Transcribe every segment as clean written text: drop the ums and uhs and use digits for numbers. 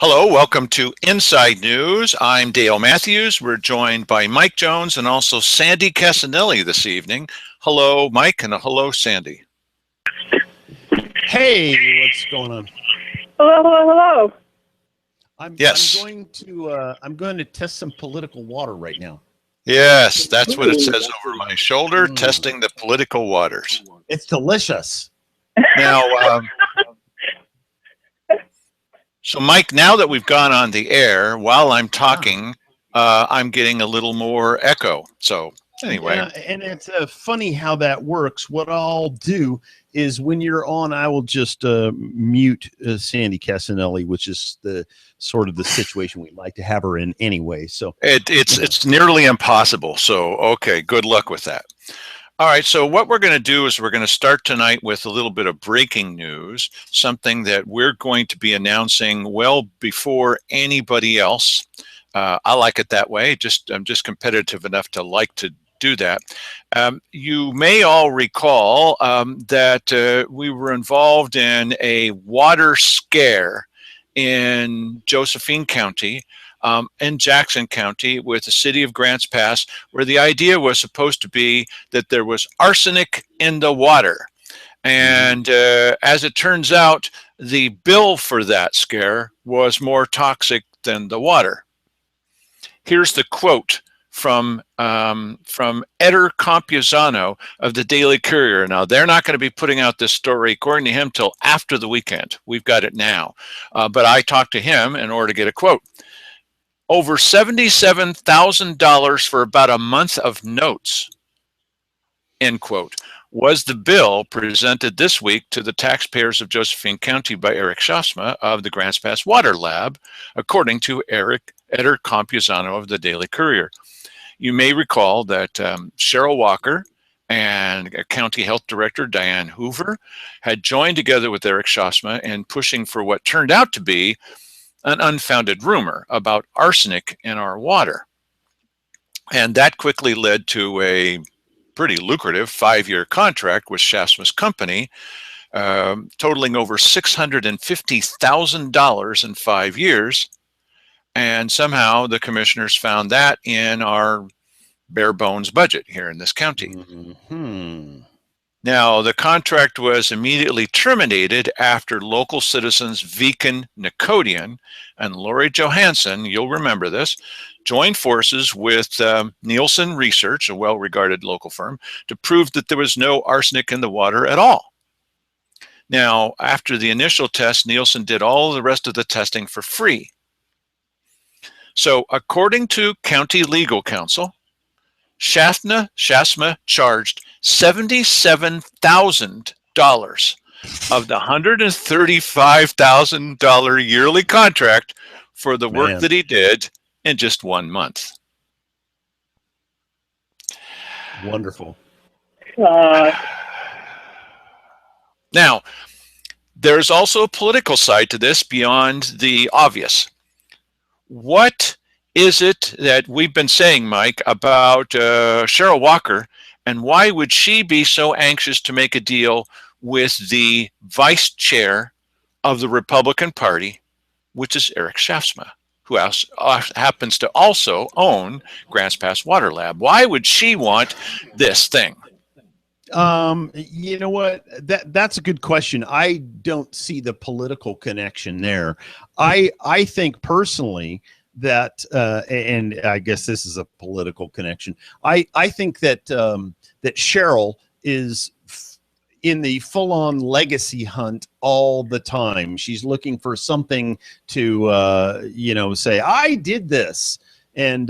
Hello, welcome to Inside News. I'm Dale Matthews. We're joined by Mike Jones and also Sandy Casanelli this evening. Hello, Mike, and hello, Sandy. Hey, what's going on? Hello, hello, hello. Yes. I'm going to test some political water right now. Yes, that's what it says over my shoulder, testing the political waters. It's delicious. Now, so Mike, now that we've gone on the air, while I'm talking, I'm getting a little more echo. So anyway. Yeah, and it's funny how that works. What I'll do is when you're on, I will just mute Sandy Casanelli, which is the sort of the situation we like to have her in anyway. So it's nearly impossible. So, okay, good luck with that. All right, so what we're going to do is we're going to start tonight with a little bit of breaking news, something that we're going to be announcing well before anybody else. I like it that way. I'm just competitive enough to like to do that. You may all recall that we were involved in a water scare in Josephine County, in Jackson County with the city of Grants Pass, where the idea was supposed to be that there was arsenic in the water. And as it turns out, the bill for that scare was more toxic than the water. Here's the quote from Eder Campuzano of the Daily Courier. Now, they're not going to be putting out this story, according to him, till after the weekend. We've got it now. But I talked to him in order to get a quote. Over $77,000 for about a month of notes, end quote, was the bill presented this week to the taxpayers of Josephine County by Eric Schaafsma of the Grants Pass Water Lab, according to Eder Campuzano of the Daily Courier. You may recall that Cheryl Walker and County Health Director Diane Hoover had joined together with Eric Schaafsma in pushing for what turned out to be an unfounded rumor about arsenic in our water. And that quickly led to a pretty lucrative 5-year contract with Schaafsma's company, totaling over $650,000 in 5 years. And somehow the commissioners found that in our bare bones budget here in this county. Now, the contract was immediately terminated after local citizens Viken Nikodian and Lori Johansson, you'll remember this, joined forces with Nielsen Research, a well-regarded local firm, to prove that there was no arsenic in the water at all. Now, after the initial test, Nielsen did all the rest of the testing for free. So, according to County Legal Counsel, Schaafsma charged $77,000 of the $135,000 yearly contract for the work that he did in just 1 month. Wonderful. Now, there's also a political side to this beyond the obvious. What is it that we've been saying, Mike, about Cheryl Walker, and why would she be so anxious to make a deal with the vice chair of the Republican Party, which is Eric Schaafsma, who happens to also own Grants Pass Water Lab? Why would she want this thing? You know what? That's a good question. I don't see the political connection there. I think personally that, and I guess this is a political connection. I think that that Cheryl is in the full-on legacy hunt all the time. She's looking for something to, say, I did this. And,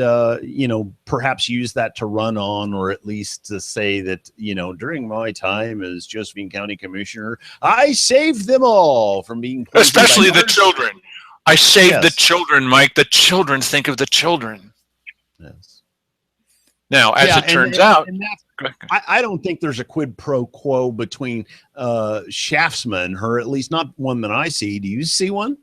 perhaps use that to run on, or at least to say that, during my time as Josephine County Commissioner, I saved them all from being... Especially the children. I saved the children, Mike. The children, think of the children. Yes. Now, as it turns out... I don't think there's a quid pro quo between Schaafsma and her, at least not one that I see. Do you see one?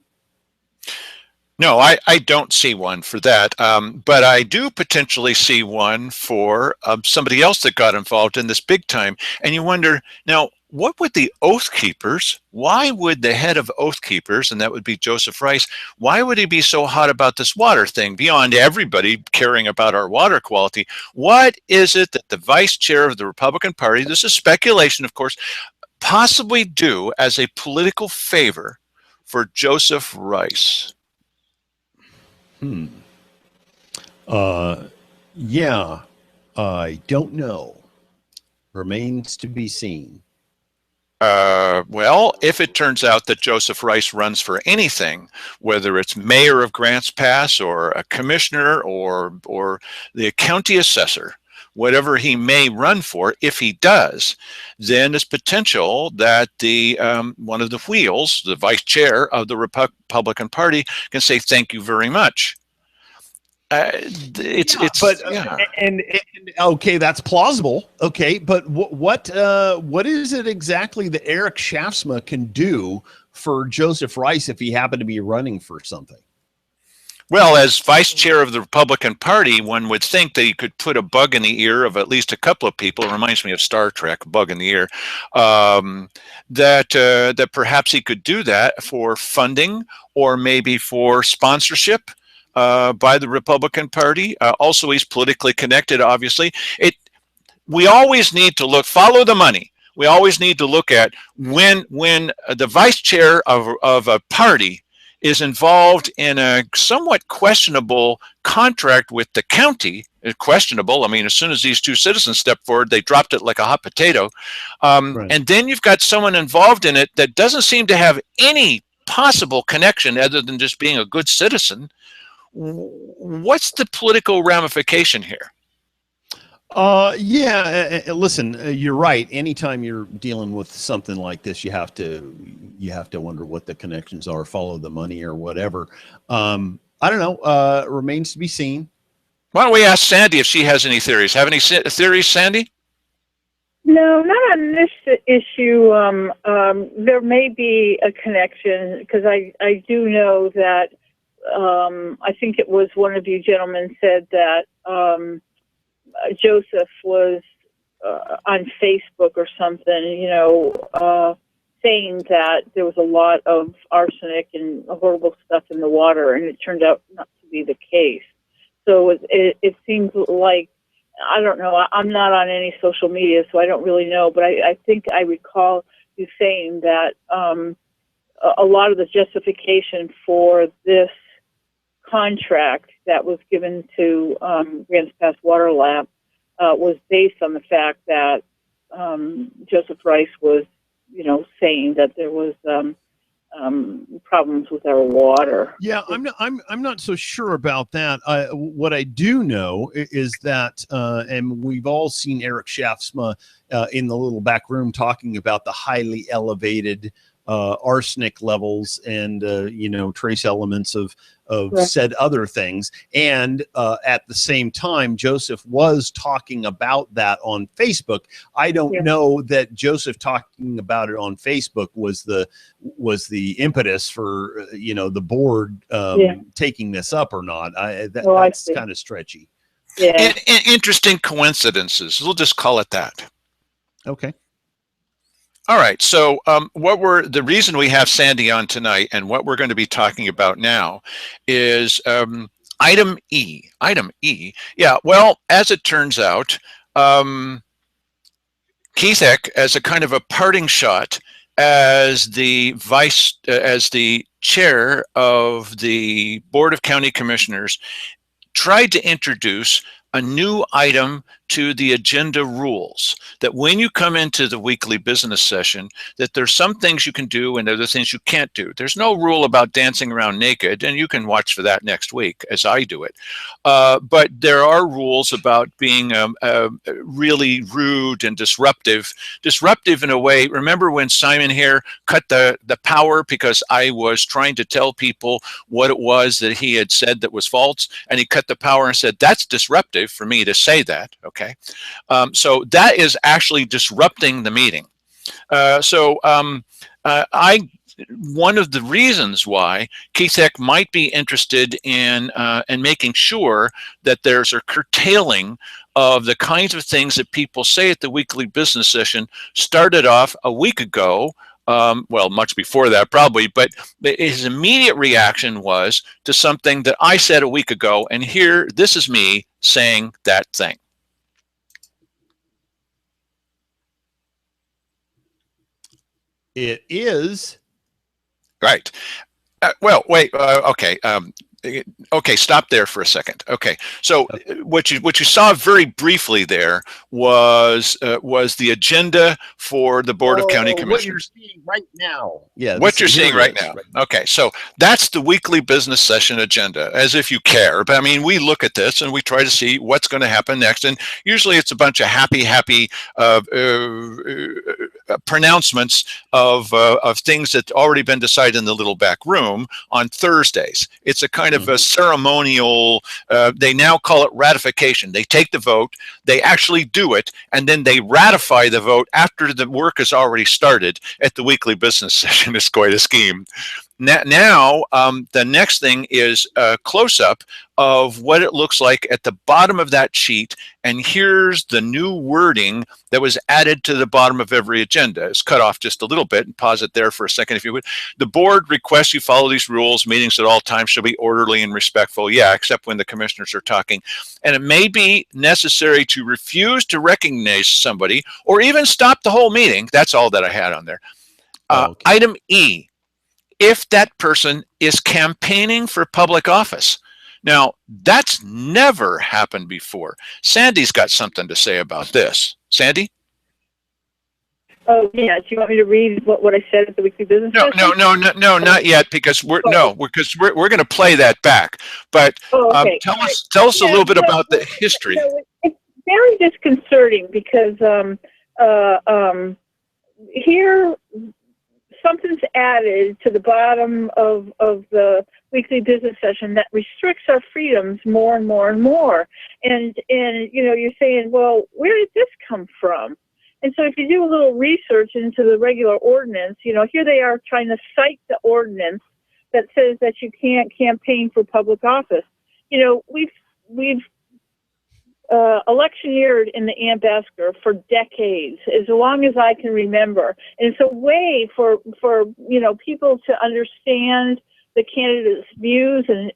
No, I don't see one for that, but I do potentially see one for somebody else that got involved in this big time. And you wonder, now, what would the Oath Keepers, why would the head of Oath Keepers, and that would be Joseph Rice, why would he be so hot about this water thing beyond everybody caring about our water quality? What is it that the vice chair of the Republican Party, this is speculation, of course, possibly do as a political favor for Joseph Rice? Yeah, I don't know. Remains to be seen. Well, if it turns out that Joseph Rice runs for anything, whether it's mayor of Grants Pass or a commissioner or the county assessor, whatever he may run for, if he does, then there's potential that the one of the wheels, the vice chair of the Republican Party, can say thank you very much. And okay, that's plausible. Okay, but what is it exactly that Eric Shaftsma can do for Joseph Rice if he happened to be running for something? Well, as vice chair of the Republican Party, one would think that he could put a bug in the ear of at least a couple of people. It reminds me of Star Trek, bug in the ear. That perhaps he could do that for funding or maybe for sponsorship by the Republican Party. Also, he's politically connected, obviously. We always need to follow the money. We always need to look at when the vice chair of a party is involved in a somewhat questionable contract with the county. Questionable. I mean, as soon as these two citizens stepped forward, they dropped it like a hot potato. Right. And then you've got someone involved in it that doesn't seem to have any possible connection other than just being a good citizen. What's the political ramification here? Listen, you're right. Anytime you're dealing with something like this, you have to wonder what the connections are, follow the money or whatever. I don't know. Remains to be seen. Why don't we ask Sandy if she has any theories? Have any theories, Sandy? No, not on this issue. There may be a connection because I do know that I think it was one of you gentlemen said that Joseph was on Facebook or something, saying that there was a lot of arsenic and horrible stuff in the water, and it turned out not to be the case. So it seems like, I don't know, I'm not on any social media, so I don't really know, but I think I recall you saying that a lot of the justification for this contract that was given to Grants Pass Water Lab was based on the fact that Joseph Rice was, saying that there was problems with our water. Yeah, I'm not so sure about that. What I do know is that, and we've all seen Eric Shaftsma in the little back room talking about the highly elevated arsenic levels and trace elements of said other things. And at the same time, Joseph was talking about that on Facebook. I don't know that Joseph talking about it on Facebook was the impetus for the board taking this up or not. That's kind of stretchy. Yeah. Interesting coincidences. We'll just call it that. Okay. All right. So the reason we have Sandy on tonight and what we're going to be talking about now is item E. Item E. Yeah. Well, as it turns out, Keith Eck, as a kind of a parting shot, as the chair of the Board of County Commissioners, tried to introduce a new item to the agenda rules, that when you come into the weekly business session, that there's some things you can do and other things you can't do. There's no rule about dancing around naked, and you can watch for that next week as I do it. But there are rules about being really rude and disruptive in a way. Remember when Simon here cut the power because I was trying to tell people what it was that he had said that was false, and he cut the power and said, that's disruptive for me to say that, okay? So that is actually disrupting the meeting. one of the reasons why Keithek might be interested in making sure that there's a curtailing of the kinds of things that people say at the weekly business session started off a week ago. Well, much before that probably, but his immediate reaction was to something that I said a week ago, and here, this is me saying that thing. It is. Right. Well, wait, okay. Okay, stop there for a second. Okay, so what you saw very briefly there was the agenda for the Board of County Commissioners. What you're seeing right now. Yeah. What you're seeing right now. Okay, so that's the weekly business session agenda, as if you care. But I mean, we look at this and we try to see what's going to happen next, and usually it's a bunch of happy pronouncements of things that already been decided in the little back room on Thursdays. It's a kind of a ceremonial, they now call it ratification. They take the vote, they actually do it, and then they ratify the vote after the work has already started at the weekly business session. It's quite a scheme. Now, the next thing is a close-up of what it looks like at the bottom of that sheet, and here's the new wording that was added to the bottom of every agenda. It's cut off just a little bit, and pause it there for a second if you would. The board requests you follow these rules. Meetings at all times shall be orderly and respectful. Yeah, except when the commissioners are talking. And it may be necessary to refuse to recognize somebody or even stop the whole meeting. That's all that I had on there. Okay. Item E, if that person is campaigning for public office. Now, that's never happened before. Sandy's got something to say about this. Sandy? Oh, yeah. Do you want me to read what I said at the weekly business session? No, not yet, because we're going to play that back. But okay. Tell us a little bit about the history. It's very disconcerting because here something's added to the bottom of the weekly business session that restricts our freedoms more and more and more. And you're saying, well, where did this come from? And so if you do a little research into the regular ordinance, here they are trying to cite the ordinance that says that you can't campaign for public office. We've electioneered in the Ambassador for decades, as long as I can remember. And it's a way for people to understand the candidates' views and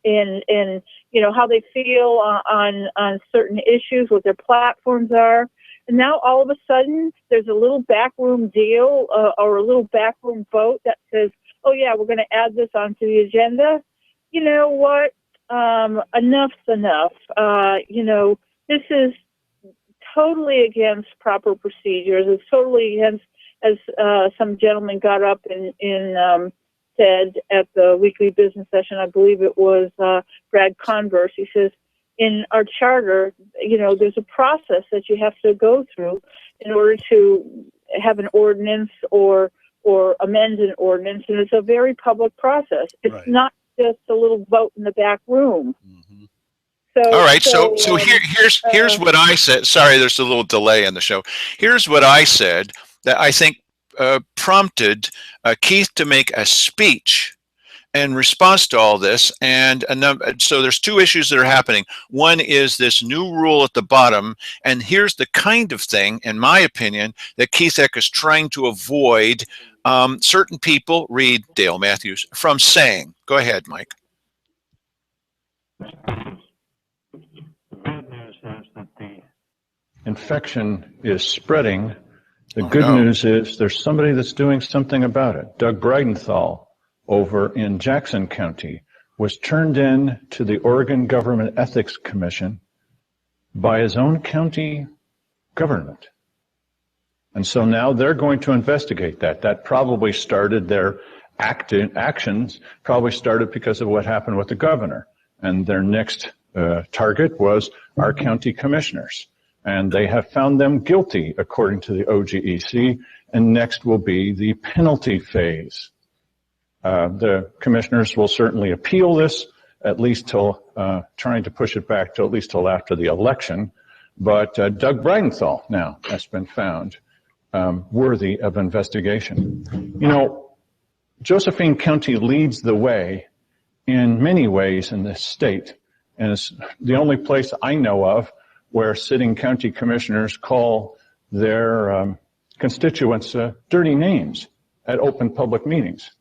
how they feel on certain issues, what their platforms are. And now all of a sudden there's a little backroom deal or a little backroom vote that says, oh yeah, we're going to add this onto the agenda. You know what? Enough's enough. This is totally against proper procedures. It's totally against, as some gentleman got up and said at the weekly business session, I believe it was Brad Converse. He says, in our charter, there's a process that you have to go through in order to have an ordinance or amend an ordinance, and it's a very public process. It's not just a little vote in the back room. Mm-hmm. All right, so here's what I said. Sorry, there's a little delay in the show. Here's what I said that I think prompted Keith to make a speech in response to all this. And so there's two issues that are happening. One is this new rule at the bottom, and here's the kind of thing, in my opinion, that Keithek is trying to avoid certain people, read Dale Matthews, from saying. Go ahead, Mike. Infection is spreading. The good news is there's somebody that's doing something about it. Doug Bridenthal over in Jackson County was turned in to the Oregon Government Ethics Commission by his own county government. And so now they're going to investigate that. That probably started their actions, probably started because of what happened with the governor. And their next target was our county commissioners. And they have found them guilty, according to the OGEC, and next will be the penalty phase. The commissioners will certainly appeal this, at least till, trying to push it back to at least till after the election. But Doug Bridenthal now has been found worthy of investigation. Josephine County leads the way in many ways in this state, and it's the only place I know of where sitting county commissioners call their constituents dirty names at open public meetings.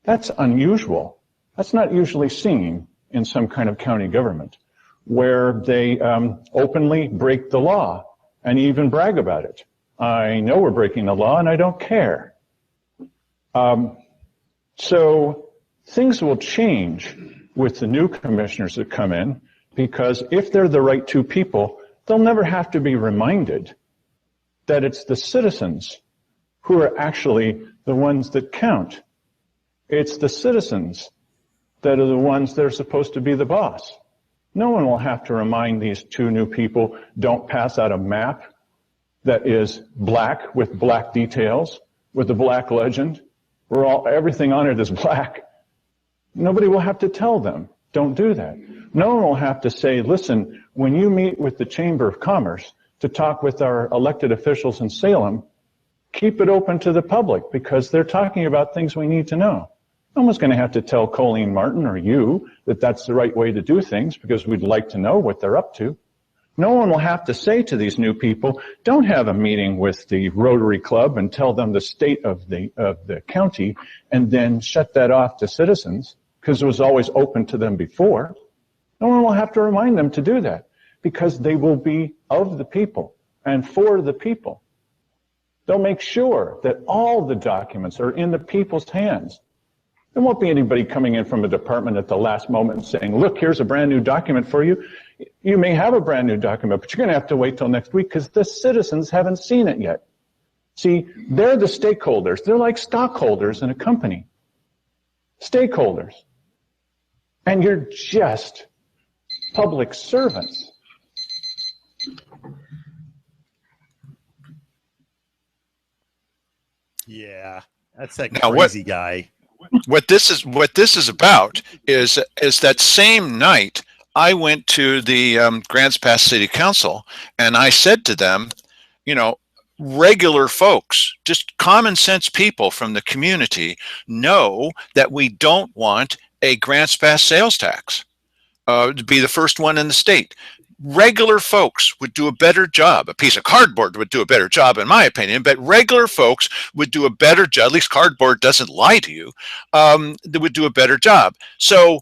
That's unusual. That's not usually seen in some kind of county government, where they openly break the law and even brag about it. I know we're breaking the law and I don't care. So things will change with the new commissioners that come in, because if they're the right two people, they'll never have to be reminded that it's the citizens who are actually the ones that count. It's the citizens that are the ones that are supposed to be the boss. No one will have to remind these two new people, don't pass out a map that is black with black details, with a black legend, where everything on it is black. Nobody will have to tell them, don't do that. No one will have to say, listen, when you meet with the Chamber of Commerce to talk with our elected officials in Salem, keep it open to the public because they're talking about things we need to know. No one's going to have to tell Colleen Martin or you that that's the right way to do things because we'd like to know what they're up to. No one will have to say to these new people, don't have a meeting with the Rotary Club and tell them the state of the county and then shut that off to citizens because it was always open to them before. No one will have to remind them to do that because they will be of the people and for the people. They'll make sure that all the documents are in the people's hands. There won't be anybody coming in from a department at the last moment and saying, look, here's a brand new document for you. You may have a brand new document, but you're going to have to wait till next week because the citizens haven't seen it yet. See, they're the stakeholders. They're like stockholders in a company. Stakeholders. And you're just public servants. Yeah, that's that Now, crazy guy. What this is about is that same night I went to the Grants Pass City Council and I said to them, you know, regular folks, just common sense people from the community know that we don't want a Grants Pass sales tax to be the first one in the state. Regular folks would do a better job. A piece of cardboard would do a better job, in my opinion, but regular folks would do a better job. At least cardboard doesn't lie to you. They would do a better job. So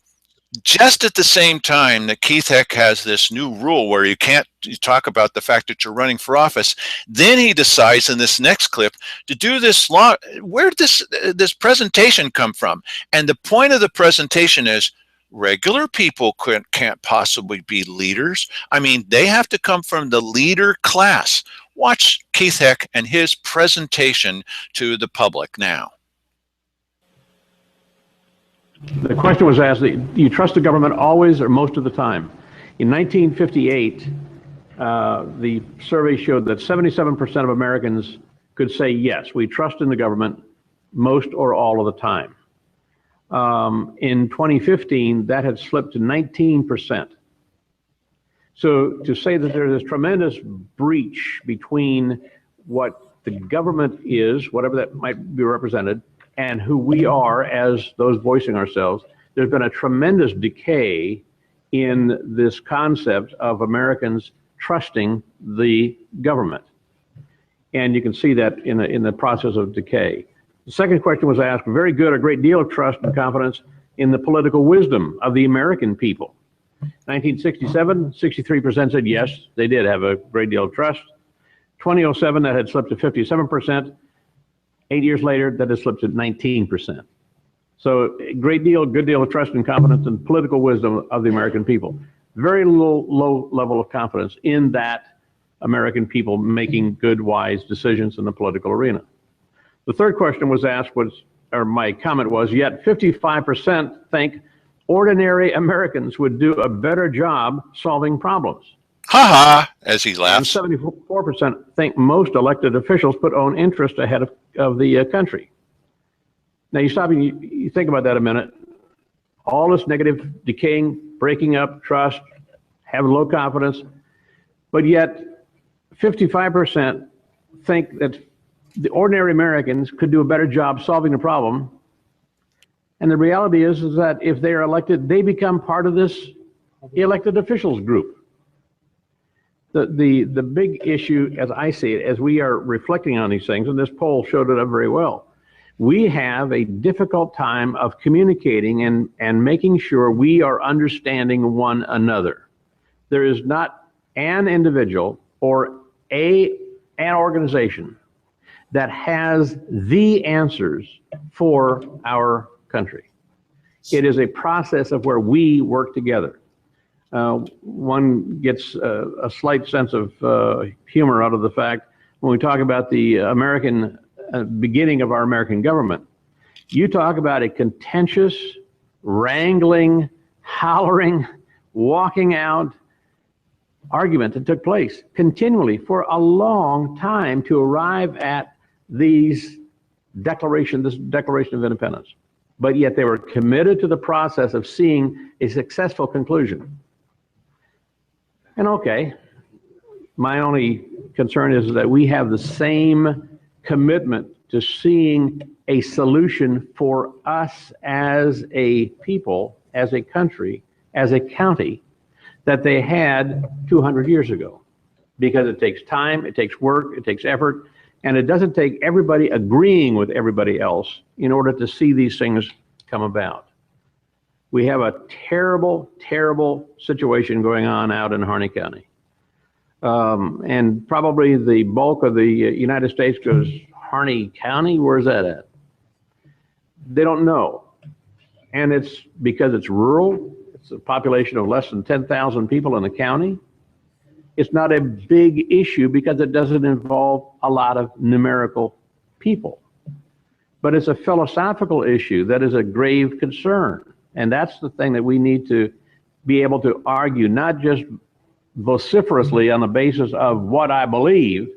just at the same time that Keith Heck has this new rule where you talk about the fact that you're running for office, then he decides in this next clip to do this law. Where did this presentation come from? And the point of the presentation is, regular people can't possibly be leaders. I mean, they have to come from the leader class. Watch Keith Heck and his presentation to the public now. The question was asked, do you trust the government always or most of the time? In 1958, the survey showed that 77% of Americans could say, yes, we trust in the government most or all of the time. In 2015, that had slipped to 19%. So to say that there's this tremendous breach between what the government is, whatever that might be represented, and who we are as those voicing ourselves, there's been a tremendous decay in this concept of Americans trusting the government. And you can see that in the process of decay. The second question was asked, very good, a great deal of trust and confidence in the political wisdom of the American people. 1967, 63% said yes, they did have a great deal of trust. 2007, that had slipped to 57%. 8 years later, that has slipped to 19%. So a good deal of trust and confidence in political wisdom of the American people. Very low level of confidence in that American people making good, wise decisions in the political arena. The third question was asked, or my comment was, yet 55% think ordinary Americans would do a better job solving problems. Ha ha, as he laughs. And 74% think most elected officials put own interest ahead of the country. Now you stop and you think about that a minute. All this negative, decaying, breaking up, trust, having low confidence, but yet 55% think that the ordinary Americans could do a better job solving the problem And the reality is that if they are elected, they become part of this elected officials group. The big issue, as I see it, as we are reflecting on these things, and this poll showed it up very well, we have a difficult time of communicating and making sure we are understanding one another. There is not an individual or an organization that has the answers for our country. It is a process of where we work together. One gets a slight sense of humor out of the fact when we talk about the American beginning of our American government. You talk about a contentious, wrangling, hollering, walking out argument that took place continually for a long time to arrive at this Declaration of Independence. But yet they were committed to the process of seeing a successful conclusion. And okay, my only concern is that we have the same commitment to seeing a solution for us as a people, as a country, as a county that they had 200 years ago. Because it takes time, it takes work, it takes effort, and it doesn't take everybody agreeing with everybody else in order to see these things come about. We have a terrible, terrible situation going on out in Harney County. And probably the bulk of the United States goes, Harney County, where's that at? They don't know. And it's because it's rural. It's a population of less than 10,000 people in the county. It's not a big issue because it doesn't involve a lot of numerical people. But it's a philosophical issue that is a grave concern. And that's the thing that we need to be able to argue, not just vociferously on the basis of what I believe.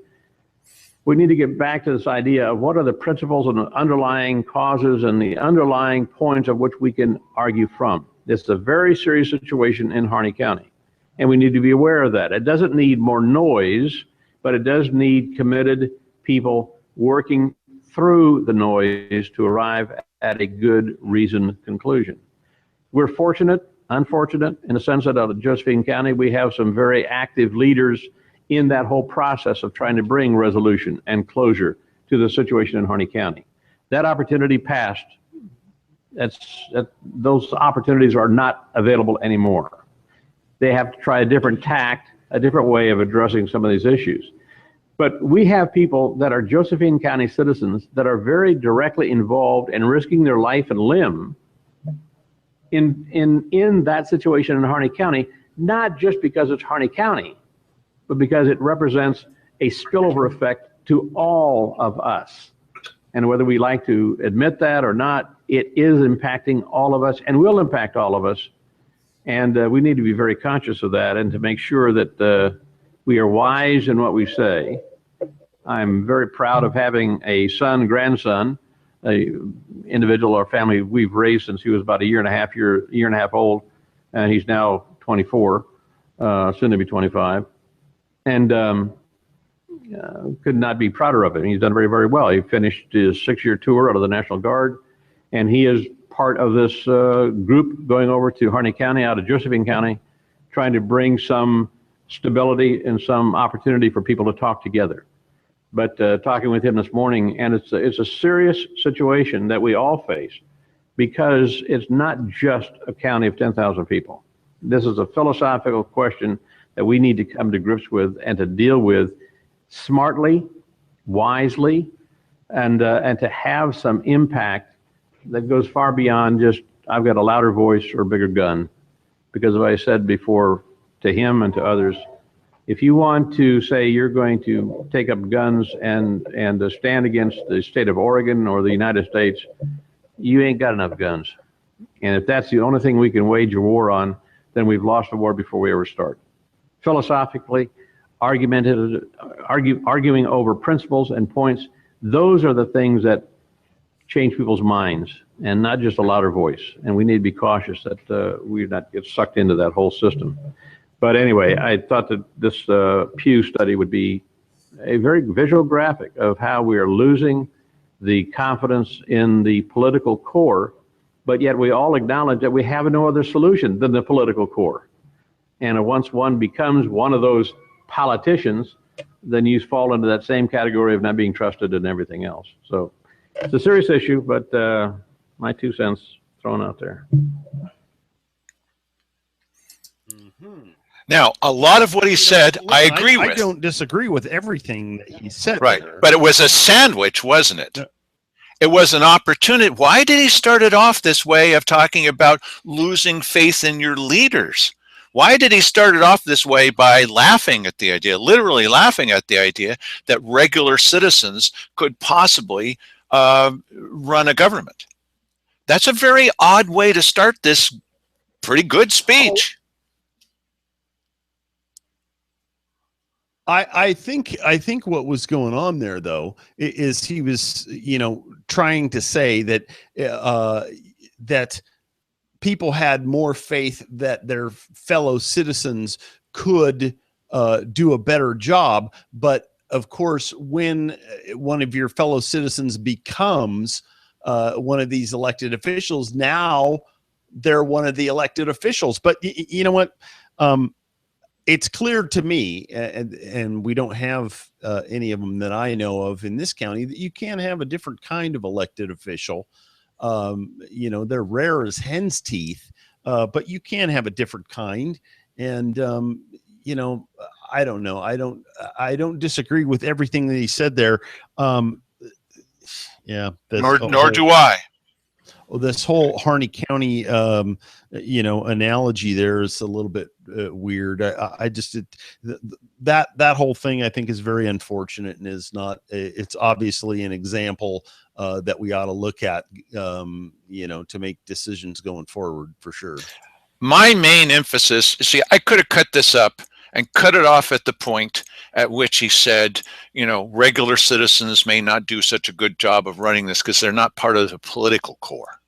We need to get back to this idea of what are the principles and the underlying causes and the underlying points of which we can argue from. This is a very serious situation in Harney County, and we need to be aware of that. It doesn't need more noise, but it does need committed people working through the noise to arrive at a good reasoned conclusion. We're fortunate, unfortunate, in the sense that out of Josephine County, we have some very active leaders in that whole process of trying to bring resolution and closure to the situation in Harney County. That opportunity passed. Those opportunities are not available anymore. They have to try a different tact, a different way of addressing some of these issues. But we have people that are Josephine County citizens that are very directly involved and risking their life and limb in that situation in Harney County, not just because it's Harney County, but because it represents a spillover effect to all of us. And whether we like to admit that or not, it is impacting all of us and will impact all of us. And we need to be very conscious of that and to make sure that we are wise in what we say. I'm very proud of having a grandson, an individual or family we've raised since he was about a year and a half old, and he's now 24, soon to be 25. And could not be prouder of him. He's done very, very well. He finished his 6-year tour out of the National Guard, and he is part of this group going over to Harney County out of Josephine County, trying to bring some stability and some opportunity for people to talk together. But talking with him this morning, and it's a serious situation that we all face because it's not just a county of 10,000 people. This is a philosophical question that we need to come to grips with and to deal with smartly, wisely, and to have some impact that goes far beyond just, I've got a louder voice or a bigger gun. Because as I said before to him and to others, if you want to say you're going to take up guns and stand against the state of Oregon or the United States, you ain't got enough guns. And if that's the only thing we can wage a war on, then we've lost the war before we ever start. Philosophically, arguing over principles and points, those are the things that change people's minds and not just a louder voice. And we need to be cautious that we not get sucked into that whole system. But anyway, I thought that this Pew study would be a very visual graphic of how we are losing the confidence in the political core but yet we all acknowledge that we have no other solution than the political core. And once one becomes one of those politicians, then you fall into that same category of not being trusted and everything else. So it's a serious issue, but my 2 cents thrown out there. Now, a lot of what he said, I agree with. I don't disagree with everything that he said. Right. there. But it was a sandwich, wasn't it? Yeah. It was an opportunity. Why did he start it off this way of talking about losing faith in your leaders? Why did he start it off this way by laughing at the idea, literally laughing at the idea that regular citizens could possibly run a government? That's a very odd way to start this pretty good speech. I think what was going on there, though, is he was, trying to say that that people had more faith that their fellow citizens could do a better job. But of course, when one of your fellow citizens becomes one of these elected officials, now they're one of the elected officials. But you know what? It's clear to me, and we don't have any of them that I know of in this county, that you can have a different kind of elected official. They're rare as hen's teeth, but you can have a different kind. And, I don't know. I don't disagree with everything that he said there. Nor do I. Well, this whole Harney County, analogy there is a little bit weird. That whole thing I think is very unfortunate and is not. It's obviously an example that we ought to look at, to make decisions going forward for sure. My main emphasis, see, I could have cut this up and cut it off at the point at which he said, regular citizens may not do such a good job of running this because they're not part of the political core.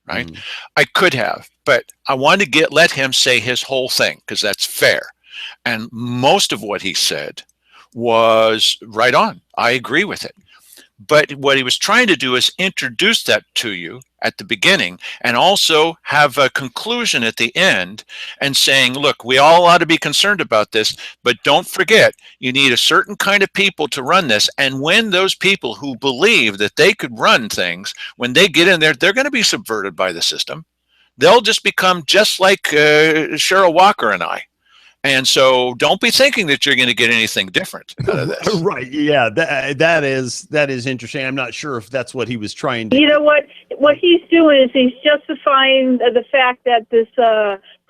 Right? Mm. I could have, but I wanted to let him say his whole thing because that's fair. And most of what he said was right on. I agree with it. But what he was trying to do is introduce that to you at the beginning and also have a conclusion at the end and saying, look, we all ought to be concerned about this, but don't forget, you need a certain kind of people to run this. And when those people who believe that they could run things, when they get in there, they're going to be subverted by the system. They'll just become just like Cheryl Walker and I. And so don't be thinking that you're going to get anything different out of this. Right. Yeah, that is interesting. I'm not sure if that's what he was trying to. You know what he's doing is he's justifying the fact that this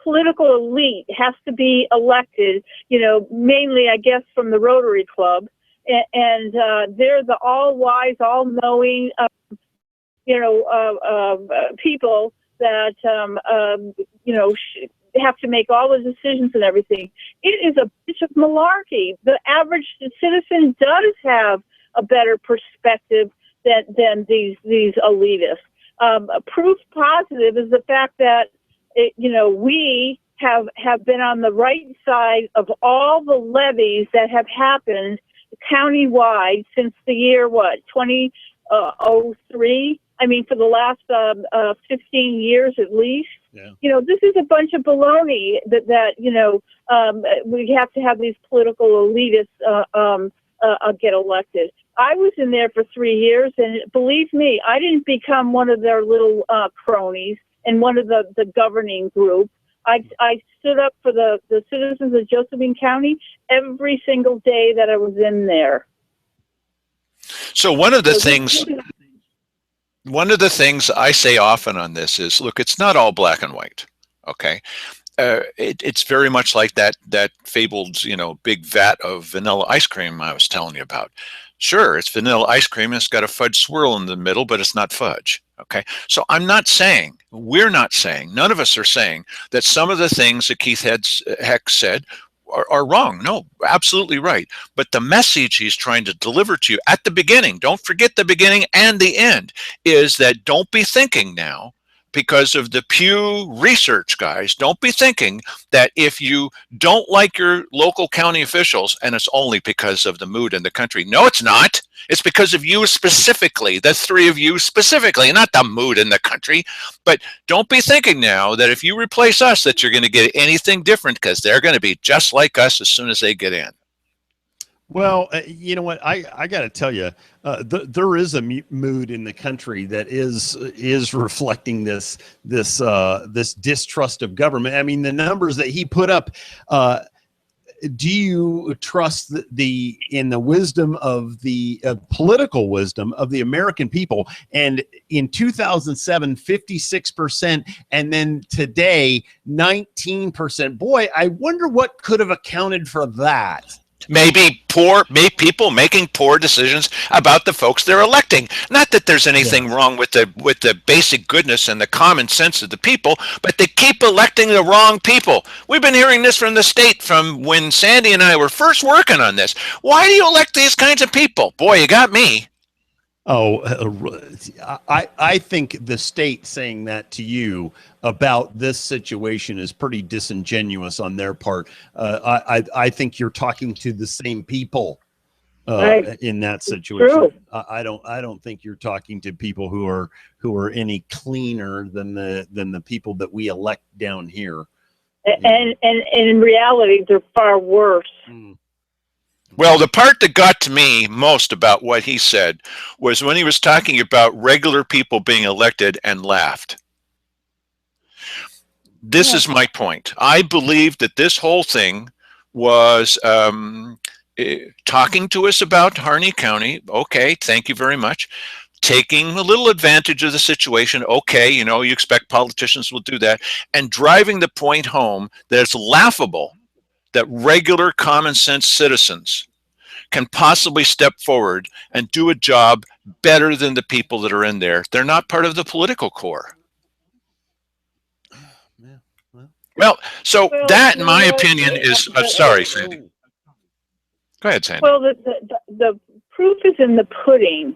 political elite has to be elected, mainly, I guess, from the Rotary Club. And they're the all-wise, all-knowing, people that, have to make all the decisions and everything. It is a bunch of malarkey. The average citizen does have a better perspective than these elitists. Proof positive is the fact that we have been on the right side of all the levies that have happened countywide since the year 2003. I mean, for the last 15 years at least. Yeah. This is a bunch of baloney that we have to have these political elitists get elected. I was in there for 3 years, and believe me, I didn't become one of their little cronies and one of the governing group. I stood up for the citizens of Josephine County every single day that I was in there. So one of the things I say often on this is, look, it's not all black and white, okay? It's very much like that fabled, big vat of vanilla ice cream I was telling you about. Sure, it's vanilla ice cream and it's got a fudge swirl in the middle, but it's not fudge, okay? So we're not saying, none of us are saying that some of the things that Keith Heck said are wrong. No, absolutely right. But the message he's trying to deliver to you at the beginning, don't forget the beginning and the end, is that don't be thinking now because of the Pew Research, guys. Don't be thinking that if you don't like your local county officials and it's only because of the mood in the country. No, it's not. It's because of you specifically, the three of you specifically, not the mood in the country. But don't be thinking now that if you replace us that you're going to get anything different, because they're going to be just like us as soon as they get in. Well, you know what? I got to tell you, there is a mood in the country that is reflecting this distrust of government. I mean, the numbers that he put up. Do you trust in the wisdom of the political wisdom of the American people? And in 2007, 56%, and then today, 19%. Boy, I wonder what could have accounted for that. Maybe people making poor decisions about the folks they're electing. Not that there's anything wrong with the basic goodness and the common sense of the people, but they keep electing the wrong people. We've been hearing this from the state from when Sandy and I were first working on this. Why do you elect these kinds of people? Boy, you got me. Oh, I think the state saying that to you about this situation is pretty disingenuous on their part. I think you're talking to the same people in that situation. I don't think you're talking to people who are any cleaner than the people that we elect down here. And in reality, they're far worse. Well, the part that got to me most about what he said was when he was talking about regular people being elected and laughed. This is my point. I believe that this whole thing was talking to us about Harney County. Okay, thank you very much. Taking a little advantage of the situation. Okay, you know, you expect politicians will do that. And driving the point home that it's laughable that regular common sense citizens can possibly step forward and do a job better than the people that are in there. They're not part of the political core. Well, that, in my opinion, is sorry, Sandy. Go ahead, Sandy. Well, the proof is in the pudding.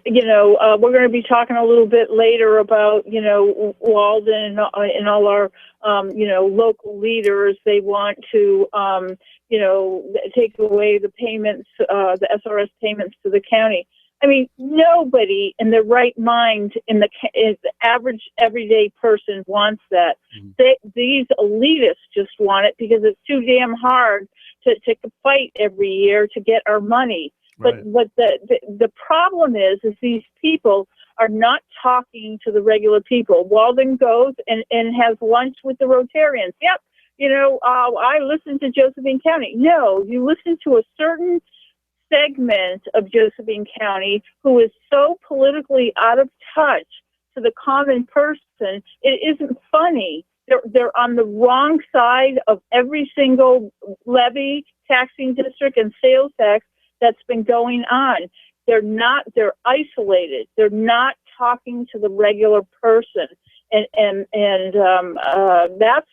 You know, we're going to be talking a little bit later about, you know, Walden and all our, you know, local leaders. They want to, you know, take away the payments, the SRS payments to the county. I mean, nobody in their right mind, the average everyday person wants that. These elitists just want it because it's too damn hard to fight every year to get our money. But the problem is these people are not talking to the regular people. Walden goes and has lunch with the Rotarians. Yep, you know, I listen to Josephine County. No, you listen to a certain segment of Josephine County who is so politically out of touch to the common person. It isn't funny. They're on the wrong side of every single levy, taxing district, and sales tax that's been going on. They're isolated. They're not talking to the regular person. And that's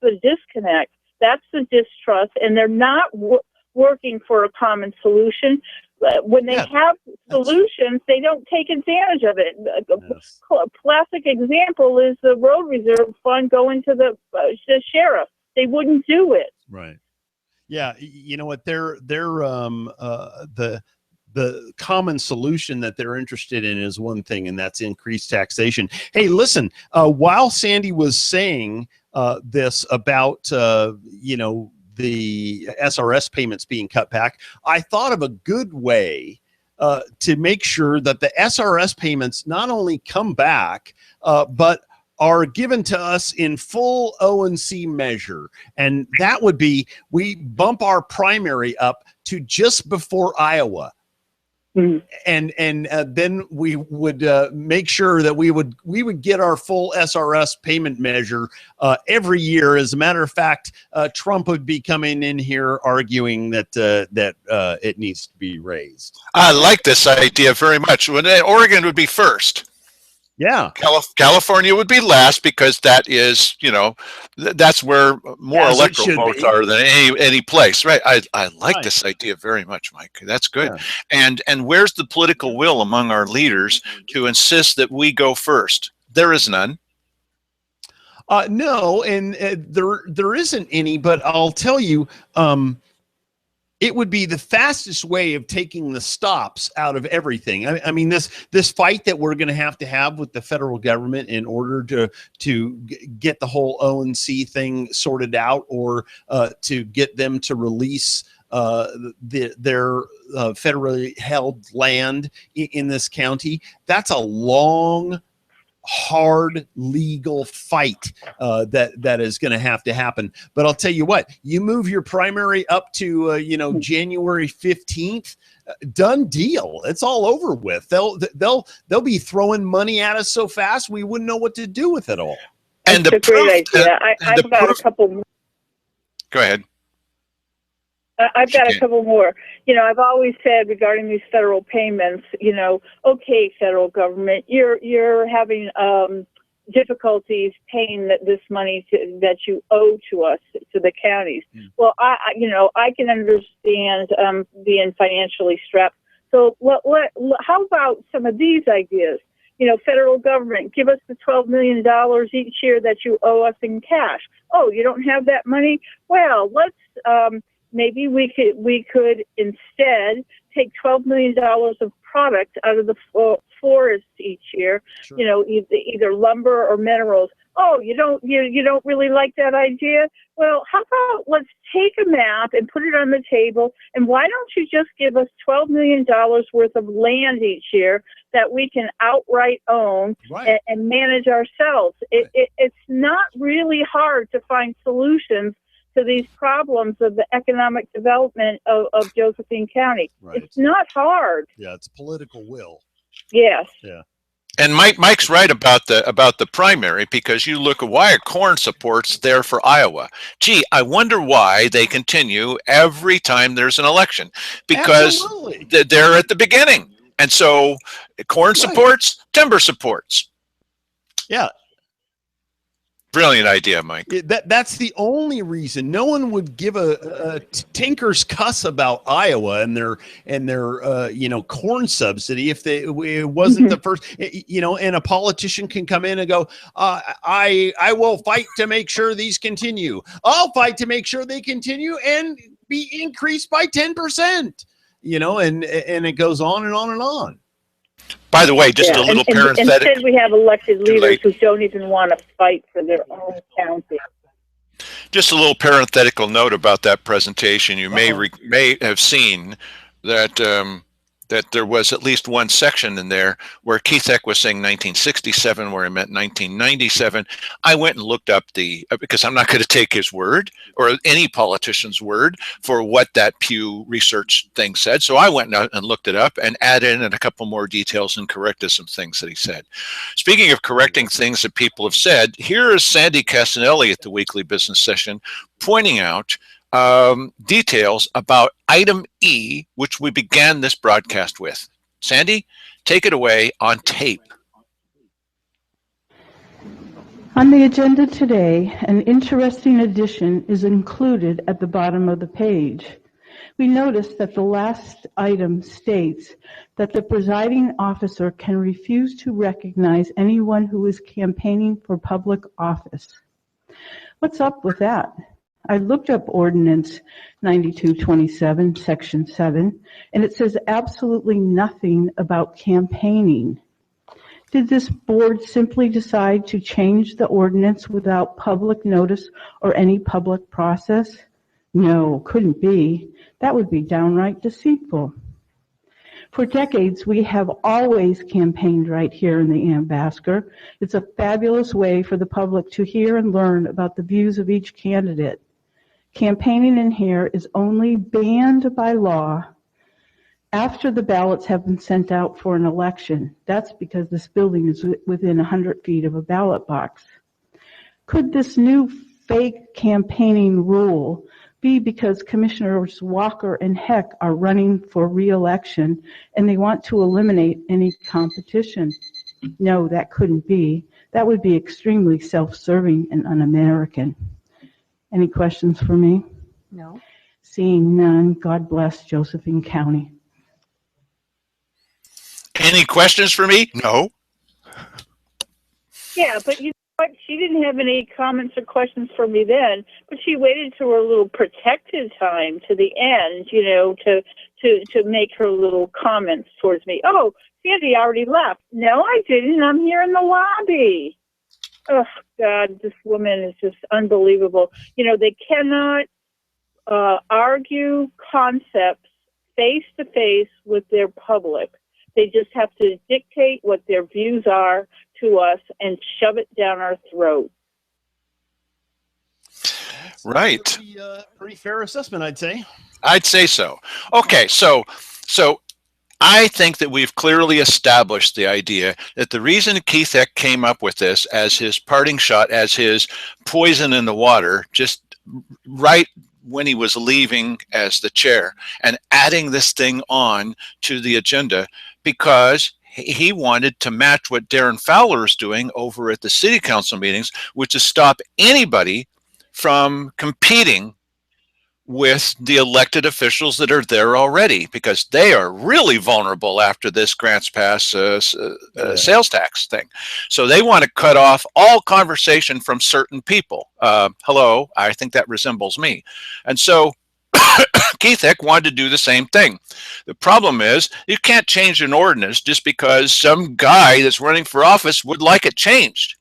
the disconnect. That's the distrust. And they're not working for a common solution. When they have solutions, they don't take advantage of it. A classic example is the road reserve fund going to the sheriff. They wouldn't do it. Right. Yeah, you know what? They're the common solution that they're interested in is one thing, and that's increased taxation. Hey, listen, while Sandy was saying this about you know, the SRS payments being cut back, I thought of a good way to make sure that the SRS payments not only come back, but are given to us in full O&C measure. And that would be, we bump our primary up to just before Iowa. And then we would make sure that we would get our full SRS payment measure every year. As a matter of fact, Trump would be coming in here arguing that it needs to be raised. I like this idea very much. Oregon would be first. Yeah. California would be last because that is, you know, that's where more electoral votes are than any place, right? I like this idea very much, Mike. That's good. Yeah. And where's the political will among our leaders to insist that we go first? There is none. No, and there isn't any, but I'll tell you, it would be the fastest way of taking the stops out of everything. I mean, this fight that we're going to have with the federal government in order to get the whole ONC thing sorted out, or to get them to release their federally held land in this county. That's a long, hard legal fight that is going to have to happen. But I'll tell you what, you move your primary up to January 15th, done deal. It's all over with. They'll be throwing money at us so fast we wouldn't know what to do with it all. And That's a great idea. I've got a couple more. Go ahead. I've got a couple more. I've always said regarding these federal payments, okay, federal government, you're having difficulties paying this money that you owe to us, to the counties. Well, I can understand being financially strapped. So how about some of these ideas? Federal government, give us the $12 million each year that you owe us in cash. Oh, you don't have that money? Well, let's maybe we could instead take $12 million of product out of the forest each year. Sure. Either lumber or minerals. Oh, you don't really like that idea? Well, how about let's take a map and put it on the table, and why don't you just give us $12 million worth of land each year that we can outright own, right, and manage ourselves? Right. It's not really hard to find solutions to these problems of the economic development of Josephine County. Right. It's not hard. Yeah, it's political will. Yes. Yeah. And Mike's right about the primary, because you look at why are corn supports there for Iowa. Gee, I wonder why they continue every time there's an election, because they're at the beginning. And so corn supports, timber supports. Yeah. Brilliant idea, Mike. That's the only reason. No one would give a tinker's cuss about Iowa and their corn subsidy if it wasn't the first. And a politician can come in and go, I will fight to make sure these continue. I'll fight to make sure they continue and be increased by 10%. And it goes on and on and on. By the way, just a little parenthetic. Instead, we have elected leaders who don't even want to fight for their own county. Just a little parenthetical note about that presentation. You may have seen that that there was at least one section in there where Keith Eck was saying 1967, where he meant 1997. I went and looked up because I'm not going to take his word or any politician's word for what that Pew Research thing said. So I went and looked it up and added in a couple more details and corrected some things that he said. Speaking of correcting things that people have said, here is Sandy Castanelli at the weekly business session pointing out details about item E, which we began this broadcast with. Sandy, take it away on tape. On the agenda today, an interesting addition is included at the bottom of the page. We notice that the last item states that the presiding officer can refuse to recognize anyone who is campaigning for public office. What's up with that? I looked up Ordinance 9227, Section 7, and it says absolutely nothing about campaigning. Did this board simply decide to change the ordinance without public notice or any public process? No, couldn't be. That would be downright deceitful. For decades, we have always campaigned right here in the Ambassador. It's a fabulous way for the public to hear and learn about the views of each candidate. Campaigning in here is only banned by law after the ballots have been sent out for an election. That's because this building is within 100 feet of a ballot box. Could this new fake campaigning rule be because Commissioners Walker and Heck are running for re-election and they want to eliminate any competition? No, that couldn't be. That would be extremely self-serving and un-American. Any questions for me? No. Seeing none, God bless Josephine County. Any questions for me? No. Yeah, but you know what? She she didn't have any comments or questions for me then, but she waited to her little protected time to the end, you know, to make her little comments towards me. Oh, Sandy already left. No, I didn't. I'm here in the lobby. Oh, God, this woman is just unbelievable. You know, they cannot argue concepts face-to-face with their public. They just have to dictate what their views are to us and shove it down our throat. Right. Pretty fair assessment, I'd say. I'd say so. Okay, so I think that we've clearly established the idea that the reason Keith Eck came up with this as his parting shot, as his poison in the water, just right when he was leaving as the chair and adding this thing on to the agenda, because he wanted to match what Darren Fowler is doing over at the city council meetings, which is stop anybody from competing with the elected officials that are there already, because they are really vulnerable after this grants pass sales tax thing. So they want to cut off all conversation from certain people. Hello, I think that resembles me. And so Keith Eck wanted to do the same thing. The problem is you can't change an ordinance just because some guy that's running for office would like it changed.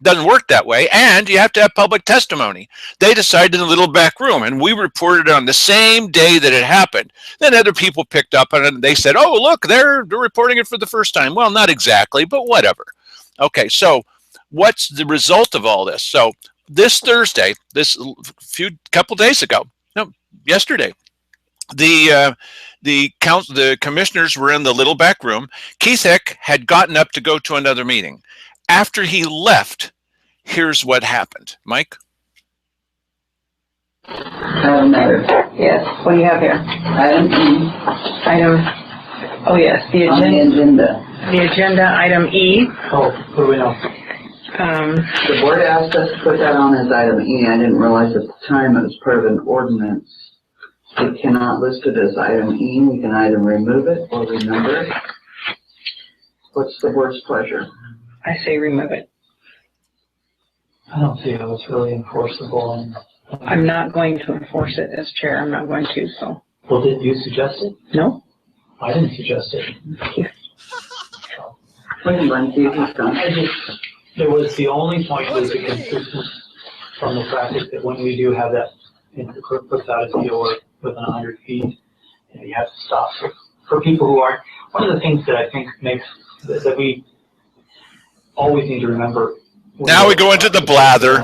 Doesn't work that way, and you have to have public testimony. They decided in a little back room, and we reported on the same day that it happened. Then other people picked up on it, and they said, oh, look, they're reporting it for the first time. Well, not exactly, but whatever. Okay, so what's the result of all this? So this Thursday, couple days ago, no, yesterday, the commissioners were in the little back room. Keith Eck had gotten up to go to another meeting. After he left, here's what happened. Mike? Item matters. Yes. What do you have here? Item E. Oh yes, the agenda. The agenda, item E. Oh, what do we know? The board asked us to put that on as item E. I didn't realize at the time it was part of an ordinance. We cannot list it as item E. We can either remove it or renumber it. What's the board's pleasure? I say remove it. I don't see how it's really enforceable. And I'm not going to enforce it as chair. I'm not going to, so. Well, did you suggest it? No. I didn't suggest it. There was the only point was the consistency from the practice that when we do have that, the clerk puts out a deal within 100 feet, you have to stop. So for people who aren't, one of the things that I think makes, that we always need to remember. Now we go into the blather.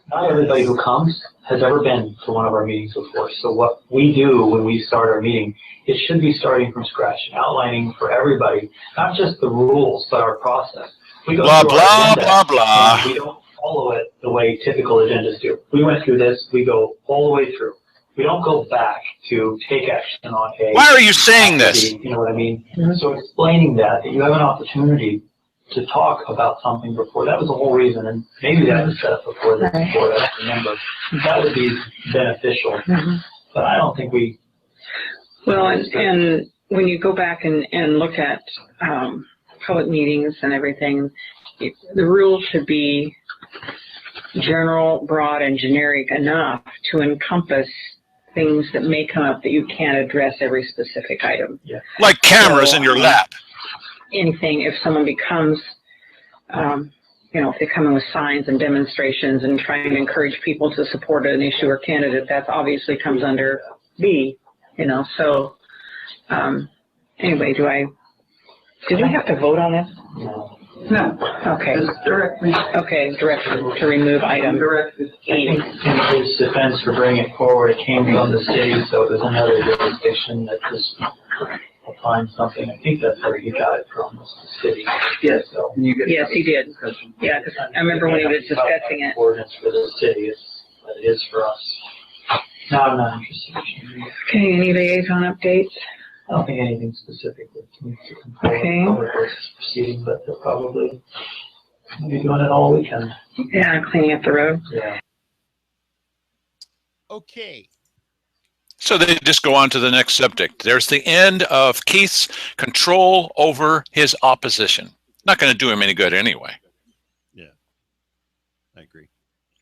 Not everybody who comes has ever been to one of our meetings before. So what we do when we start our meeting, it should be starting from scratch and outlining for everybody, not just the rules, but our process. We go blah, through blah, our agenda, blah, blah. we don't follow it the way typical agendas do. We went through this, we go all the way through. We don't go back to take action on a... Why are you saying this? You know what I mean? Mm-hmm. So explaining that you have an opportunity to talk about something before. That was the whole reason, and maybe that was set up before this, before, I don't remember. That would be beneficial, but I don't think we... Well, and when you go back and look at public meetings and everything, the rules should be general, broad, and generic enough to encompass things that may come up that you can't address every specific item. Yeah. Like cameras in your lap. Anything, if someone becomes, if they come in with signs and demonstrations and trying to encourage people to support an issue or candidate, that obviously comes under B, so anyway, did we have to vote on this? No. Okay. Just direct me. Okay, direct to remove item E. In his defense for bringing it forward, it came from the city, so it was another jurisdiction that just find something. I think that's where he got it from, was the city. Yes. So, yes, he did. Yeah, because I remember when he was discussing it. Ordinance for the city, but it is for us. No, I'm not interested. Okay, any liaison updates? I don't think anything specific that needs to come forward. Okay. Public Works is proceeding, but they're probably maybe doing it all weekend. Yeah, cleaning up the road. Yeah. Okay. So they just go on to the next subject. There's the end of Keith's control over his opposition. Not going to do him any good anyway. Yeah.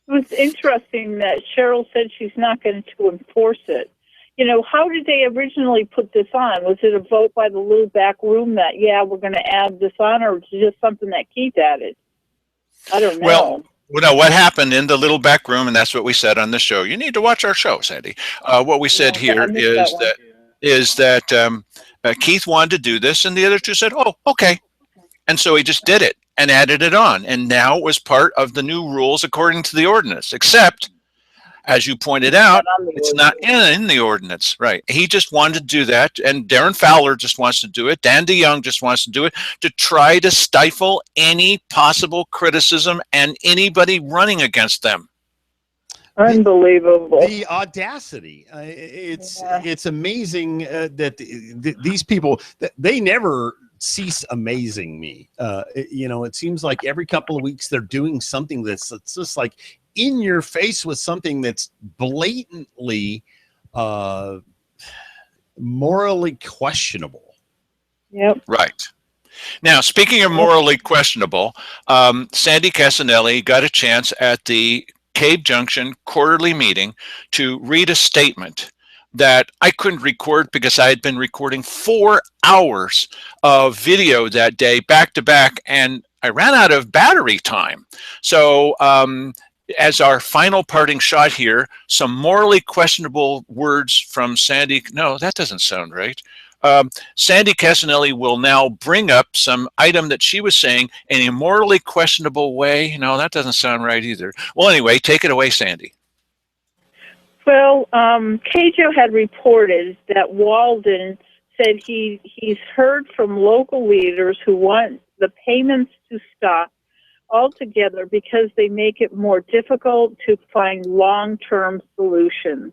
It was interesting that Cheryl said she's not going to enforce it. You know, how did they originally put this on? Was it a vote by the little back room that, yeah, we're going to add this on, or was it just something that Keith added? I don't know. Well, no, what happened in the little back room, and that's what we said on the show. You need to watch our show, Sandy. What we said here is that Keith wanted to do this, and the other two said, oh, okay. And so he just did it and added it on. And now it was part of the new rules according to the ordinance, except, as you pointed out, it's not in the ordinance. Right. He just wanted to do that. And Darren Fowler just wants to do it. Dan DeYoung just wants to do it to try to stifle any possible criticism and anybody running against them. Unbelievable. The audacity. It's amazing that these people, they never cease amazing me. You know, it seems like every couple of weeks they're doing something that's just like in your face with something that's blatantly morally questionable. Yep. Right. Now, speaking of morally questionable, Sandy Casanelli got a chance at the Cave Junction quarterly meeting to read a statement that I couldn't record because I had been recording 4 hours of video that day back to back, and I ran out of battery time. So as our final parting shot here, some morally questionable words from Sandy. No, that doesn't sound right. Sandy Casanelli will now bring up some item that she was saying in a morally questionable way. No, that doesn't sound right either. Well, anyway, take it away, Sandy. Well, KJO had reported that Walden said he's heard from local leaders who want the payments to stop altogether because they make it more difficult to find long-term solutions.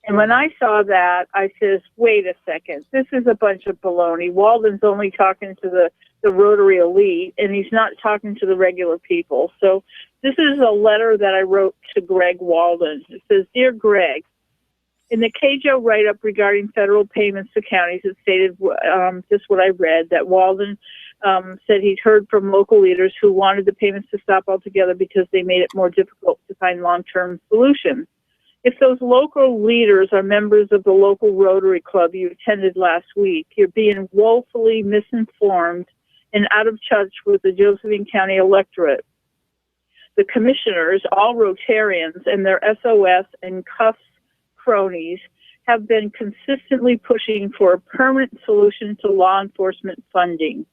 And when I saw that, I says, wait a second, this is a bunch of baloney. Walden's only talking to the Rotary elite, and he's not talking to the regular people. So this is a letter that I wrote to Greg Walden. It says, Dear Greg, in the KJO write-up regarding federal payments to counties, it stated just what I read, that Walden said he'd heard from local leaders who wanted the payments to stop altogether because they made it more difficult to find long-term solutions. If those local leaders are members of the local Rotary Club you attended last week, you're being woefully misinformed and out of touch with the Josephine County electorate. The commissioners, all Rotarians, and their SOS and CUFS cronies have been consistently pushing for a permanent solution to law enforcement funding.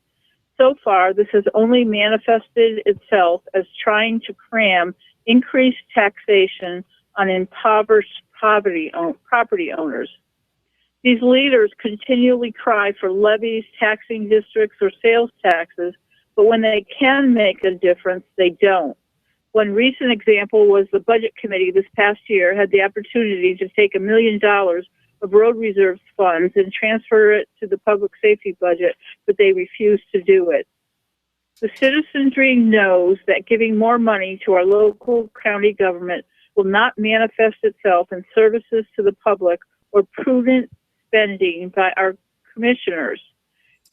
So far, this has only manifested itself as trying to cram increased taxation on impoverished property owners. These leaders continually cry for levies, taxing districts, or sales taxes, but when they can make a difference, they don't. One recent example was the Budget Committee this past year had the opportunity to take $1 million of road reserves funds and transfer it to the public safety budget, but they refused to do it. The citizenry knows that giving more money to our local county government will not manifest itself in services to the public or prudent spending by our commissioners.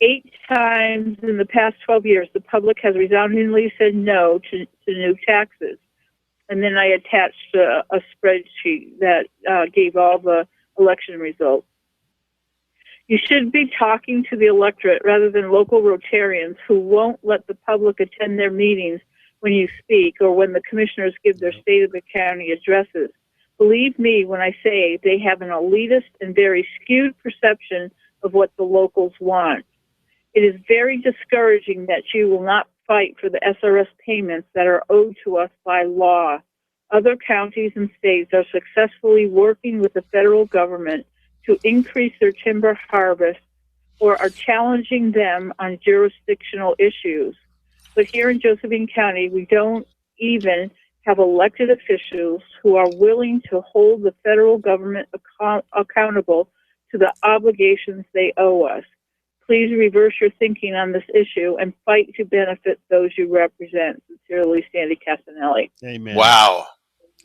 8 times in the past 12 years, the public has resoundingly said no to new taxes. And then I attached a spreadsheet that gave all the election results. You should be talking to the electorate rather than local Rotarians who won't let the public attend their meetings when you speak or when the commissioners give their State of the County addresses. Believe me when I say they have an elitist and very skewed perception of what the locals want. It is very discouraging that you will not fight for the SRS payments that are owed to us by law. Other counties and states are successfully working with the federal government to increase their timber harvest or are challenging them on jurisdictional issues. But here in Josephine County, we don't even have elected officials who are willing to hold the federal government accountable to the obligations they owe us. Please reverse your thinking on this issue and fight to benefit those you represent. Sincerely, Sandy Casanelli. Amen. Wow.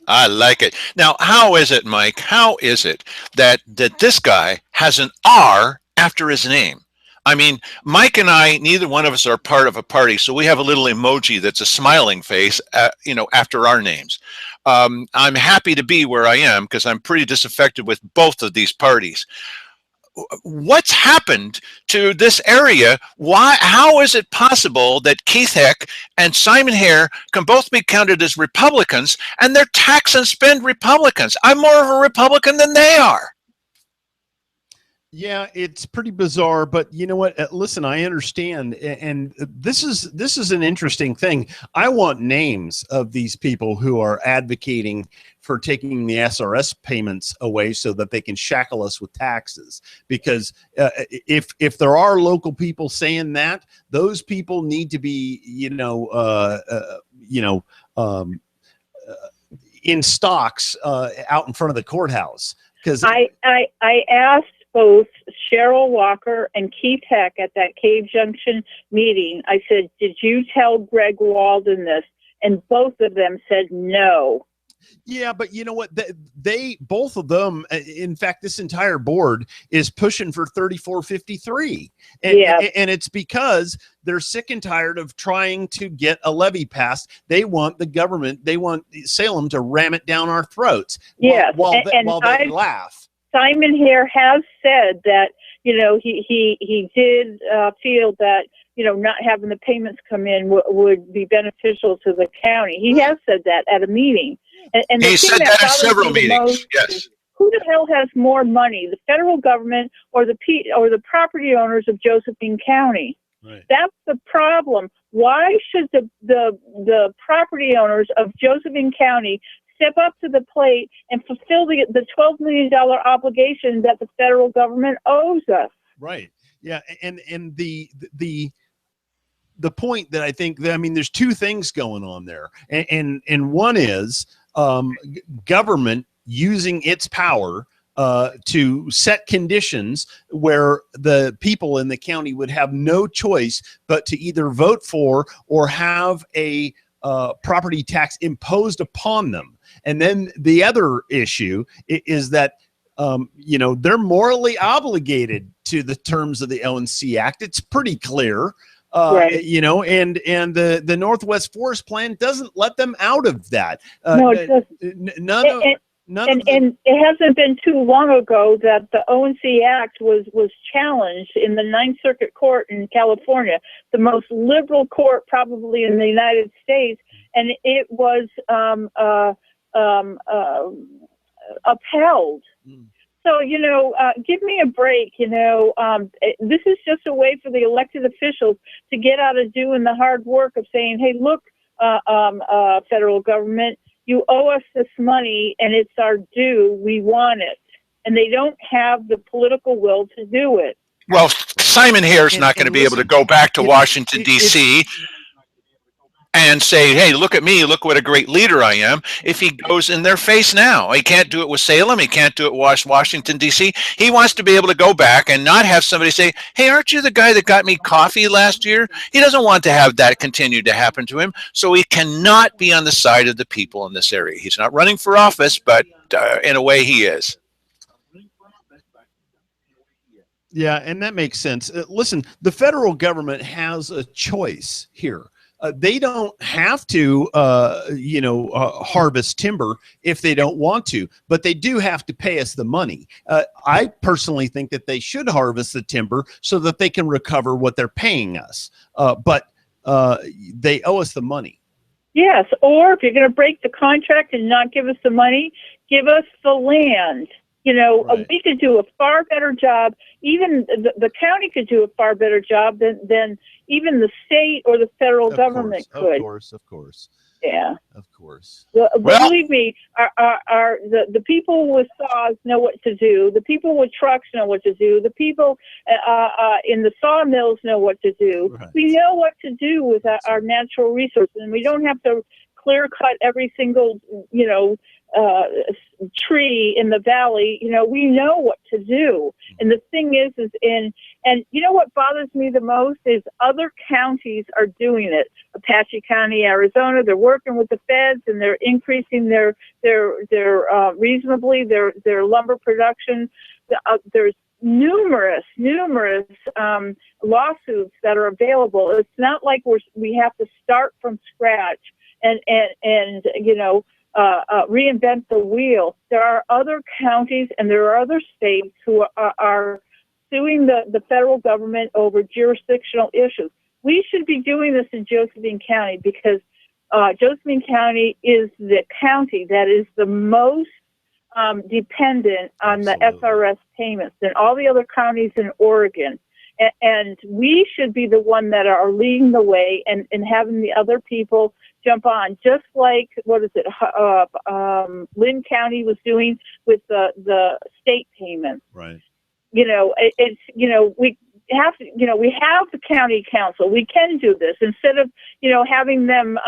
I like it. Now, how is it, Mike? How is it that this guy has an R after his name? I mean, Mike and I, neither one of us are part of a party, so we have a little emoji that's a smiling face, after our names. I'm happy to be where I am because I'm pretty disaffected with both of these parties. What's happened to this area? Why? How is it possible that Keith Heck and Simon Hare can both be counted as Republicans and they're tax and spend Republicans? I'm more of a Republican than they are. Yeah, it's pretty bizarre, but you know what? Listen, I understand, and this is an interesting thing. I want names of these people who are advocating for taking the SRS payments away so that they can shackle us with taxes. Because if there are local people saying that, those people need to be, in stocks out in front of the courthouse. Because I asked both Cheryl Walker and Keith Heck at that Cave Junction meeting. I said, "Did you tell Greg Walden this?" And both of them said no. Yeah, but you know what? They both of them, in fact, this entire board is pushing for 3453. And it's because they're sick and tired of trying to get a levy passed. They want the government, they want Salem to ram it down our throats. Yes, while they laugh. Simon Hare has said that, he did feel that, not having the payments come in would be beneficial to the county. He has said that at a meeting. And he said that at several meetings. Yes. Who the hell has more money, the federal government or the property owners of Josephine County? Right. That's the problem. Why should the property owners of Josephine County step up to the plate and fulfill the $12 million obligation that the federal government owes us? Right. Yeah. And the point that I think that, there's two things going on there. And one is government using its power to set conditions where the people in the county would have no choice but to either vote for or have a property tax imposed upon them. And then the other issue is that, they're morally obligated to the terms of the O&C Act. It's pretty clear. Right. And the Northwest Forest Plan doesn't let them out of that. No, it doesn't. And it hasn't been too long ago that the O&C Act was challenged in the Ninth Circuit Court in California, the most liberal court probably in the United States, and it was upheld. So, give me a break. This is just a way for the elected officials to get out of doing the hard work of saying, hey, look, federal government, you owe us this money and it's our due. We want it. And they don't have the political will to do it. Well, Simon Hare's not going to be able to go back to Washington, D.C. and say, hey, look at me, look what a great leader I am, if he goes in their face now. He can't do it with Salem. He can't do it with Washington, D.C. He wants to be able to go back and not have somebody say, hey, aren't you the guy that got me coffee last year? He doesn't want to have that continue to happen to him. So he cannot be on the side of the people in this area. He's not running for office, but in a way he is. Yeah, and that makes sense. Listen, the federal government has a choice here. They don't have to, harvest timber if they don't want to, but they do have to pay us the money. I personally think that they should harvest the timber so that they can recover what they're paying us. But they owe us the money. Yes, or if you're going to break the contract and not give us the money, give us the land. Right. We could do a far better job. Even the county could do a far better job than even the state or the federal government could. Of course. Yeah. Of course. Believe me, the people with saws know what to do. The people with trucks know what to do. The people in the sawmills know what to do. Right. We know what to do with our natural resources, and we don't have to clear cut every single, tree in the valley. We know what to do. And the thing is and you know what bothers me the most is other counties are doing it. Apache County, Arizona, they're working with the feds and they're increasing their reasonably their lumber production. There's numerous lawsuits that are available. It's not like we have to start from scratch and reinvent the wheel. There are other counties and there are other states who are suing the federal government over jurisdictional issues. We should be doing this in Josephine County because Josephine County is the county that is the most dependent on the SRS payments than all the other counties in Oregon. And we should be the one that are leading the way and having the other people jump on, just like, Lynn County was doing with the state payments. Right. We have to, we have the county council. We can do this instead of, having them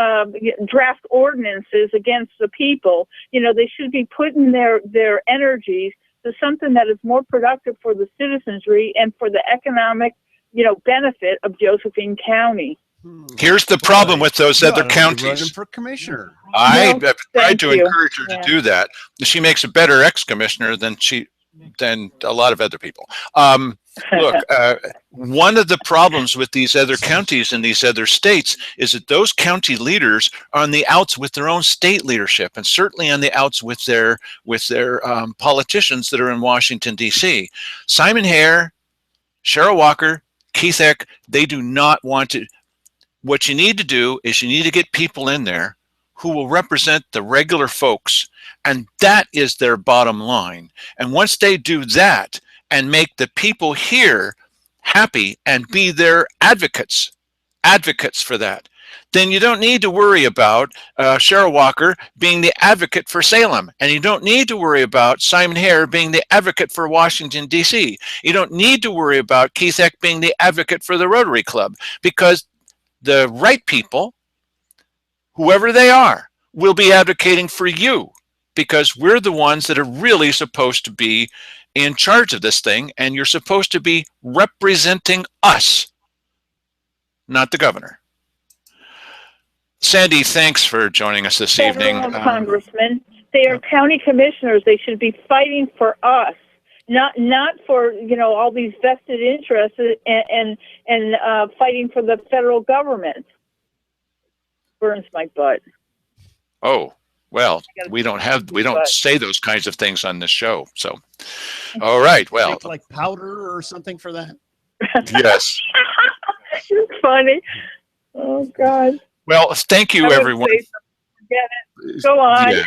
draft ordinances against the people. They should be putting their energies to something that is more productive for the citizenry and for the economic, benefit of Josephine County. Here's the problem with those other counties. For commissioner. I tried to you. encourage her to do that. She makes a better ex-commissioner than a lot of other people. Look, one of the problems with these other counties and these other states is that those county leaders are on the outs with their own state leadership, and certainly on the outs with their politicians that are in Washington, D.C. Simon Hare, Cheryl Walker, Keith Eck, they do not want to. What you need to do is you need to get people in there who will represent the regular folks, and that is their bottom line. And once they do that and make the people here happy and be their advocates for that, then you don't need to worry about Cheryl Walker being the advocate for Salem, and you don't need to worry about Simon Hare being the advocate for Washington, D.C. You don't need to worry about Keith Eck being the advocate for the Rotary Club, because the right people, whoever they are, will be advocating for you, because we're the ones that are really supposed to be in charge of this thing, and you're supposed to be representing us, not the governor. Sandy, thanks for joining us this evening. Congressman, they are county commissioners. They should be fighting for us, not for all these vested interests and fighting for the federal government. Burns my butt. Oh, well, we don't say those kinds of things on this show. So, all right, well, like powder or something for that. Yes. It's funny. Oh God. Well, thank you, everyone. Go on. Yeah.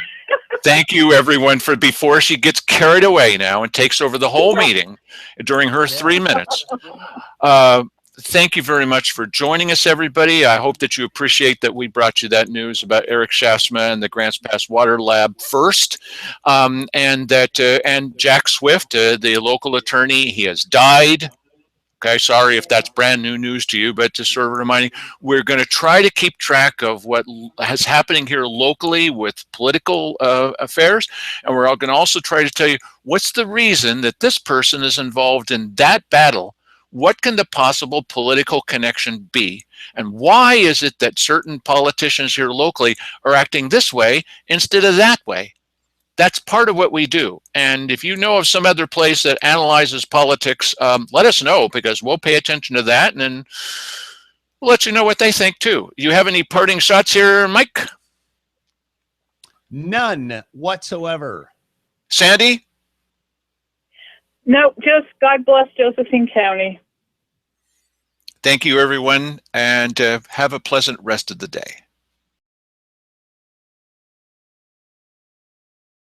Thank you, everyone, for before she gets carried away now and takes over the whole meeting during her 3 minutes. Thank you very much for joining us, everybody. I hope that you appreciate that we brought you that news about Eric Shaftsma and the Grants Pass Water Lab first, and Jack Swift, the local attorney, he has died. Okay, sorry if that's brand new news to you, but just sort of reminding, we're going to try to keep track of what is happening here locally with political affairs, and we're going to also try to tell you what's the reason that this person is involved in that battle. What can the possible political connection be? And why is it that certain politicians here locally are acting this way instead of that way? That's part of what we do. And if you know of some other place that analyzes politics, let us know, because we'll pay attention to that, and then we'll let you know what they think too. You have any parting shots here, Mike? None whatsoever. Sandy? No, just God bless Josephine County. Thank you, everyone, and have a pleasant rest of the day.